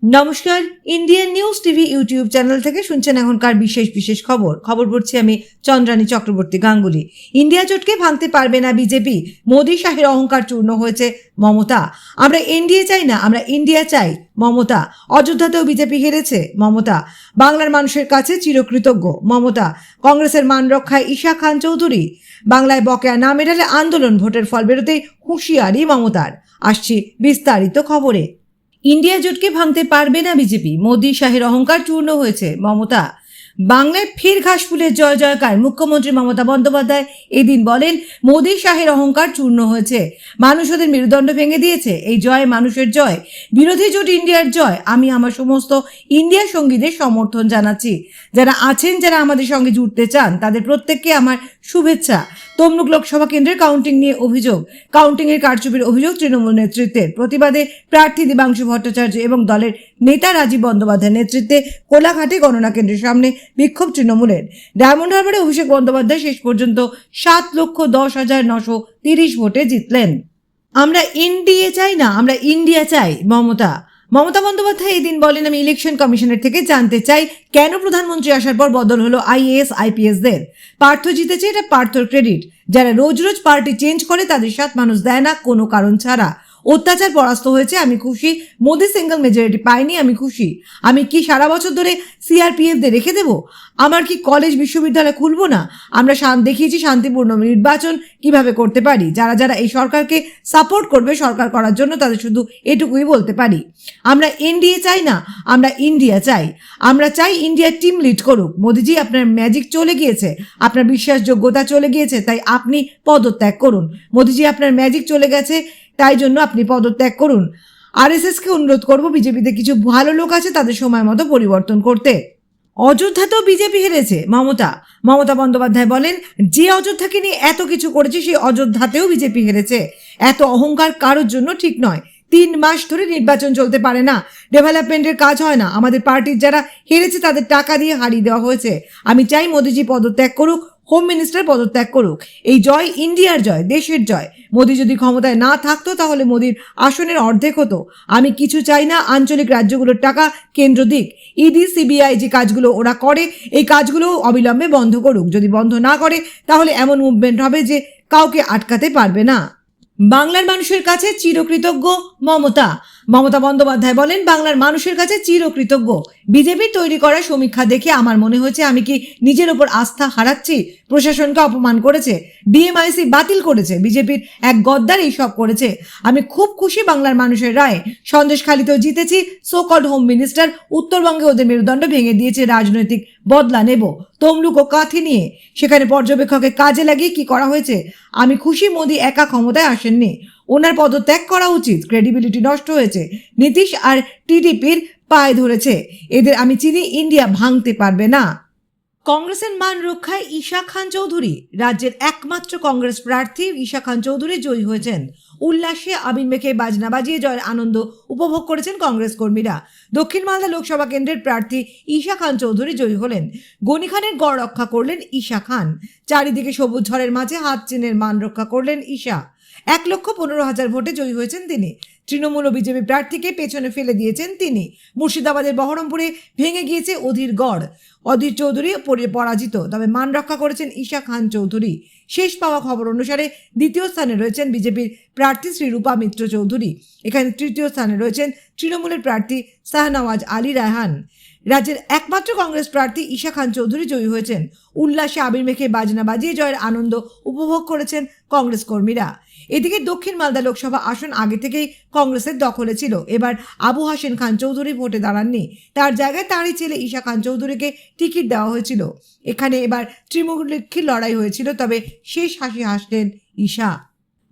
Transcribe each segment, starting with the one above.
নমস্কার, Indian news TV YouTube channel থেকে শুনছেন এখনকার বিশেষ খবর পড়ছি আমি চন্দ্রানী চক্রবর্তী গাঙ্গুলি। ইন্ডিয়া জোটকে ভাঙতে পারবে না বিজেপি, মোদী শাহের অহংকার চূর্ণ হয়েছে মমতা। আমরা এনডিএ চাই না, আমরা ইন্ডিয়া চাই মমতা। অযোধ্যাতেও বিজেপি হেরেছে মমতা। বাংলার মানুষের কাছে চিরকৃতজ্ঞ মমতা। কংগ্রেসের মান রক্ষায় ঈশা খান চৌধুরী। বাংলায় বকেয়া না মেটালে আন্দোলন, ভোটের ফল বেরোতেই হুঁশিয়ারি মমতার। আসছি বিস্তারিত খবরে। ইন্ডিয়া জোটকে ভাঙতে পারবে না বিজেপি, মোদী শাহের অহংকার চূর্ণ হয়েছে মমতা। বাংলায় ফের ঘাসফুলের জয় জয়কার। মুখ্যমন্ত্রী মমতা বন্দ্যোপাধ্যায় এদিন বলেন, মোদী শাহের অহংকার চূর্ণ হয়েছে, মানুষ ওদের মেরুদণ্ড ভেঙে দিয়েছে। এই জয় মানুষের জয়, বিরোধী জোট ইন্ডিয়ার জয়। আমি আমার সমস্ত ইন্ডিয়া সঙ্গীদের সমর্থন জানাচ্ছি। যারা আছেন, যারা আমাদের সঙ্গে জুড়তে চান, তাদের প্রত্যেককে আমার শুভেচ্ছা। তমলুক লোকসভা কেন্দ্রের কাউন্টিং নিয়ে অভিযোগ, কাউন্টিংয়ের কারচুপির অভিযোগ তৃণমূল নেতৃত্বের। প্রতিবাদে প্রার্থী দেবাংশু ভট্টাচার্য এবং দলের নেতা রাজীব বন্দ্যোপাধ্যায়ের নেতৃত্বে কোলাঘাটে গণনা কেন্দ্রের সামনে বিক্ষোভ তৃণমূলের। ডায়মন্ড হারবারে অভিষেক বন্দ্যোপাধ্যায় শেষ পর্যন্ত 7,10,930 ভোটে জিতলেন। আমরা এনডিএ চাই না, আমরা ইন্ডিয়া চাই মমতা বন্দ্যোপাধ্যায় এদিন বলেন, আমি ইলেকশন কমিশনের থেকে জানতে চাই কেন প্রধানমন্ত্রী আসার পর বদল হলো আইএএস আইপিএসদের। পার্থ জিতেছে, এটা পার্থর ক্রেডিট। যারা রোজ রোজ পার্টি চেঞ্জ করে তাদের সাথ মানুষ দেয় না কোনো কারণ ছাড়া। অত্যাচার পরাস্ত হয়েছে, আমি খুশি। মোদি সিঙ্গল মেজরিটি পাইনি, আমি খুশি। আমি কি সারা বছর ধরে সিআরপিএফদের রেখে দেব? আমার কি কলেজ বিশ্ববিদ্যালয় খুলবো না? আমরা দেখিয়েছি শান্তিপূর্ণ নির্বাচন কিভাবে করতে পারি। যারা যারা এই সরকারকে সাপোর্ট করবে সরকার করার জন্য, তাদের শুধু এটুকুই বলতে পারি, আমরা এনডিএ চাই না, আমরা ইন্ডিয়া চাই। আমরা চাই ইন্ডিয়া টিম লিড করুক। মোদিজি, আপনার ম্যাজিক চলে গিয়েছে, আপনার বিশ্বাসযোগ্যতা চলে গিয়েছে, তাই আপনি পদত্যাগ করুন। মোদিজি, আপনার ম্যাজিক চলে গেছে, তাই জন্য আপনি পদত্যাগ করুন। আরএসএসকে অনুরোধ করব, বিজেপিতে কিছু ভালো লোক আছে, তাদের সময় মতো পরিবর্তন করতে। অযোধ্যাতেও বিজেপি হেরেছে মমতা বন্দ্যোপাধ্যায় বলেন, যে অযোধ্যাকে নিয়ে এত কিছু করেছে সেই অযোধ্যাতেও বিজেপি হেরেছে। এত অহংকার কারোর জন্য ঠিক নয়। 3 মাস ধরে নির্বাচন চলতে পারে না, ডেভেলপমেন্টের কাজ হয় না। আমাদের পার্টির যারা হেরেছে তাদের টাকা দিয়ে হারিয়ে দেওয়া হয়েছে। আমি চাই মোদিজি পদত্যাগ করুক, হোম মিনিস্টার পদত্যাগ করুক। এই জয় ইন্ডিয়ার জয়, দেশের জয়। মোদি যদি ক্ষমতায় না থাকতো তাহলে মোদির আসনের অর্ধেক হতো। আমি কিছু চাই না, আঞ্চলিক রাজ্যগুলোর টাকা কেন্দ্র দিক। ইডি সিবিআই যে কাজগুলো ওরা করে, এই কাজগুলো অবিলম্বে বন্ধ করুক। যদি বন্ধ না করে তাহলে এমন মুভমেন্ট হবে যে কাউকে আটকাতে পারবে না। বাংলার মানুষের কাছে চিরকৃতজ্ঞ মমতা বন্দ্যোপাধ্যায় বলেন, বাংলার মানুষের কাছে চিরকৃতজ্ঞ। বিজেপির তৈরি করা সমীক্ষা দেখে আমার মনে হয়েছে আমি কি নিজের ওপর আস্থা হারাচ্ছি? প্রশাসনকে অপমান করেছে, ডিএমআইসি বাতিল করেছে, বিজেপির এক গদ্দার এইসব করেছে। আমি খুব খুশি বাংলার মানুষের রায়ে। সন্দেশখালীতেও জিতেছি, সো কল্ড হোম মিনিস্টার। উত্তরবঙ্গে ওদের মেরুদণ্ড ভেঙে দিয়েছে, রাজনৈতিক বদলা নেব। তমলুক ও কাঁথি নিয়ে সেখানে পর্যবেক্ষককে কাজে লাগিয়ে কি করা হয়েছে। আমি খুশি মোদি একা ক্ষমতায় আসেননি, ওনার পদত্যাগ করা উচিত। ক্রেডিবিলিটি নষ্ট হয়েছে, নীতিশ আর টিডিপির পায়ে ধরেছে। এদের আমি চিনি, ইন্ডিয়া ভাঙতে পারবে না। কংগ্রেসের মান রক্ষায় ঈশা খান চৌধুরী। রাজ্যের একমাত্র কংগ্রেস প্রার্থী ঈশা খান চৌধুরী জয়ী হয়েছেন। উল্লাসে আবির মেখে বাজনা বাজিয়ে জয়ের আনন্দ উপভোগ করেছেন কংগ্রেস কর্মীরা। দক্ষিণ মালদা লোকসভা কেন্দ্রের প্রার্থী ঈশা খান চৌধুরী জয়ী হলেন। গনি খানের গড় রক্ষা করলেন ঈশা খান। চারিদিকে সবুজ ঝড়ের মাঝে হাত চিহ্নের মান রক্ষা করলেন ঈশা। 1,15,000 ভোটে জয়ী হয়েছেন তিনি। তৃণমূল ও বিজেপি প্রার্থীকে পেছনে ফেলে দিয়েছেন তিনি। মুর্শিদাবাদের বহরমপুরে ভেঙে গিয়েছে অধীর গড়। অধীর চৌধুরী পরাজিত, তবে মান রক্ষা করেছেন ঈশা খান চৌধুরী। শেষ পাওয়া খবর অনুসারে দ্বিতীয় স্থানে রয়েছেন বিজেপির প্রার্থী শ্রীরূপা মিত্র চৌধুরী। এখানে তৃতীয় স্থানে রয়েছেন তৃণমূলের প্রার্থী শাহনওয়াজ আলী রায়হান। রাজ্যের একমাত্র কংগ্রেস প্রার্থী ঈশা খান চৌধুরী জয়ী হয়েছেন। উল্লাসে আবির মেখে বাজনা বাজিয়ে জয়ের আনন্দ উপভোগ করেছেন কংগ্রেস কর্মীরা। এদিকে দক্ষিণ মালদা লোকসভা আসন আগে থেকেই কংগ্রেসের দখলে ছিল। এবার আবু হাসেন খান চৌধুরী ভোটে দাঁড়াননি, তার জায়গায় তাঁরই ছেলে ঈশা খান চৌধুরীকে টিকিট দেওয়া হয়েছিল। এখানে এবার ত্রিমুখী লড়াই হয়েছিল, তবে শেষ হাসি হাসলেন ঈশা।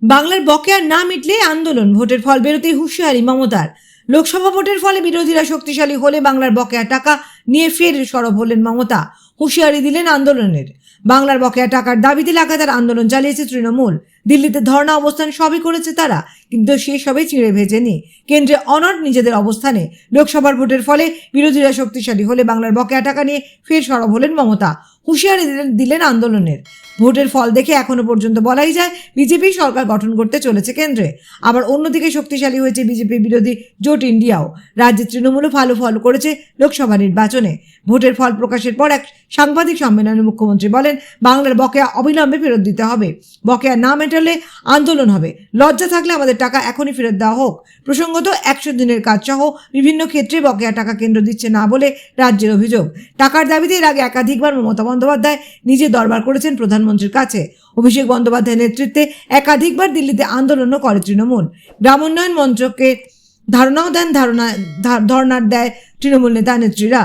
বাংলার বকেয়া না মিটলে আন্দোলন, ভোটের ফল বেরোতেই হুঁশিয়ারি মমতার। লোকসভা ভোটের ফলে বিরোধীরা শক্তিশালী হলে বাংলার বকেয়া টাকা নিয়ে ফের সরব হলেন মমতা। হুঁশিয়ারি দিলেন আন্দোলনের। বাংলার বকেয়া টাকার দাবিতে লাগাতার আন্দোলন চালিয়েছে তৃণমূল। দিল্লিতে ধর্ণা অবস্থান সবই করেছে তারা, কিন্তু সেসবে চিঁড়ে ভেজেনি। কেন্দ্রে অনড় নিজেদের অবস্থানে। লোকসভার ভোটের ফলে বিরোধীরা শক্তিশালী হলে বাংলার বকেয়া টাকা নিয়ে ফের সরব হলেন মমতা। হুঁশিয়ারি দিলেন আন্দোলনের। ভোটের ফল দেখে এখনো পর্যন্ত বলাই যায় বিজেপি সরকার গঠন করতে চলেছে কেন্দ্রে। আবার অন্যদিকে শক্তিশালী হয়েছে বিজেপি বিরোধী জোট ইন্ডিয়াও। রাজ্যে তৃণমূলও ভালো ফল করেছে লোকসভা নির্বাচনে। ভোটের ফল প্রকাশের পর এক সাংবাদিক সম্মেলনে মুখ্যমন্ত্রী বলেন, বাংলার বকেয়া অবিলম্বে ফেরত দিতে হবে। বকেয়া না মেটালে আন্দোলন হবে। লজ্জা থাকলে আমাদের টাকা এখনই ফেরত দেওয়া হোক। প্রসঙ্গত 100 দিনের কাজ সহ বিভিন্ন ক্ষেত্রে বকেয়া টাকা কেন্দ্র দিচ্ছে না বলে রাজ্যের অভিযোগ। টাকার দাবিতে এর আগে একাধিকবার মমতা বন্দ্যোপাধ্যায় নিজে দরবার করেছেন প্রধানমন্ত্রীর কাছে। অভিষেক বন্দ্যোপাধ্যায়ের নেতৃত্বে একাধিকবার দিল্লিতে আন্দোলনও করে তৃণমূল। গ্রামোন্নয়ন মন্ত্রকে ধারণাও দেন, ধর্নার দেয় তৃণমূল নেতা নেত্রীরা।